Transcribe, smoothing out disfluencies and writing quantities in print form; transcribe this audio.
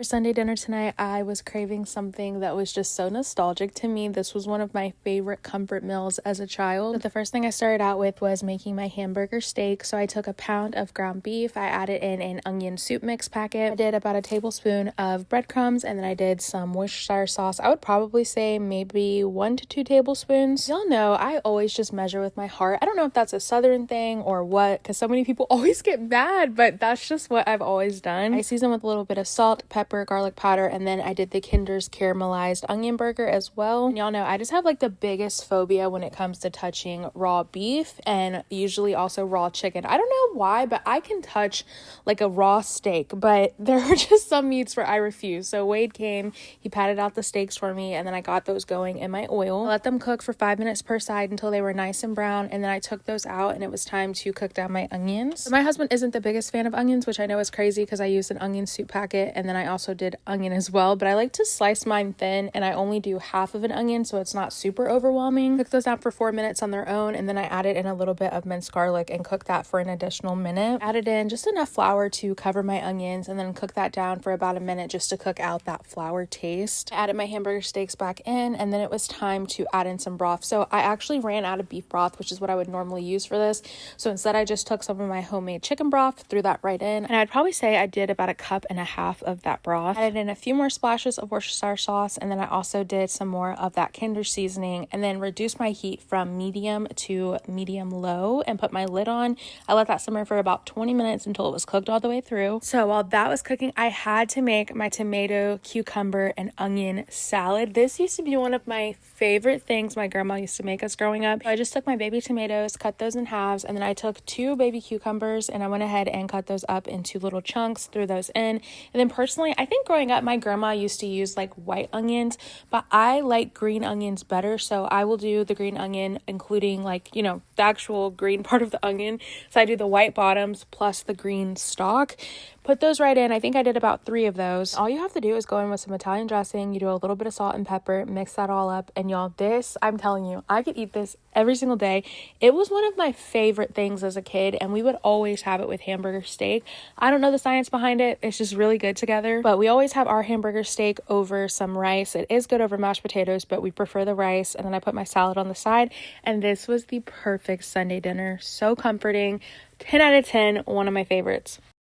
For Sunday dinner tonight, I was craving something that was just so nostalgic to me. This was one of my favorite comfort meals as a child. But the first thing I started out with was making my hamburger steak. So I took a pound of ground beef. I added in an onion soup mix packet. I did about a tablespoon of breadcrumbs, and then I did some Worcestershire sauce. I would probably say maybe 1 to 2 tablespoons. Y'all know I always just measure with my heart. I don't know if that's a southern thing or what, because so many people always get mad, but that's just what I've always done. I season with a little bit of salt, pepper, garlic powder, and then I did the Kinder's caramelized onion burger as well. And y'all know I just have like the biggest phobia when it comes to touching raw beef and usually also raw chicken. I don't know why, but I can touch like a raw steak, but there are just some meats where I refuse. So Wade came, he patted out the steaks for me, and then I got those going in my oil. I let them cook for 5 minutes per side until they were nice and brown, and then I took those out and it was time to cook down my onions. So my husband isn't the biggest fan of onions, which I know is crazy because I used an onion soup packet, and then I also did onion as well, but I like to slice mine thin, and I only do half of an onion so it's not super overwhelming. Cook those down for 4 minutes on their own, and then I added in a little bit of minced garlic and cooked that for an additional minute. Added in just enough flour to cover my onions, and then cook that down for about a minute just to cook out that flour taste. I added my hamburger steaks back in, and then it was time to add in some broth. So I actually ran out of beef broth, which is what I would normally use for this, so instead I just took some of my homemade chicken broth, threw that right in, and I'd probably say I did about 1.5 cups of that broth. Added in a few more splashes of Worcestershire sauce, and then I also did some more of that Kinder seasoning, and then reduced my heat from medium to medium low and put my lid on. I let that simmer for about 20 minutes until it was cooked all the way through. So while that was cooking, I had to make my tomato, cucumber, and onion salad. This used to be one of my favorite things my grandma used to make us growing up. So I just took my baby tomatoes, cut those in halves, and then I took 2 baby cucumbers and I went ahead and cut those up into little chunks, threw those in. And then personally, I think growing up, my grandma used to use like white onions, but I like green onions better, so I will do the green onion including like, you know, the actual green part of the onion. So I do the white bottoms plus the green stalk. Put those right in. I think I did about 3 of those. All you have to do is go in with some Italian dressing. You do a little bit of salt and pepper, mix that all up, and y'all, this, I'm telling you, I could eat this every single day. It was one of my favorite things as a kid, and we would always have it with hamburger steak. I don't know the science behind it. It's just really good together, but we always have our hamburger steak over some rice. It is good over mashed potatoes, but we prefer the rice. And then I put my salad on the side, and this was the perfect Sunday dinner. So comforting. 10 out of 10, one of my favorites.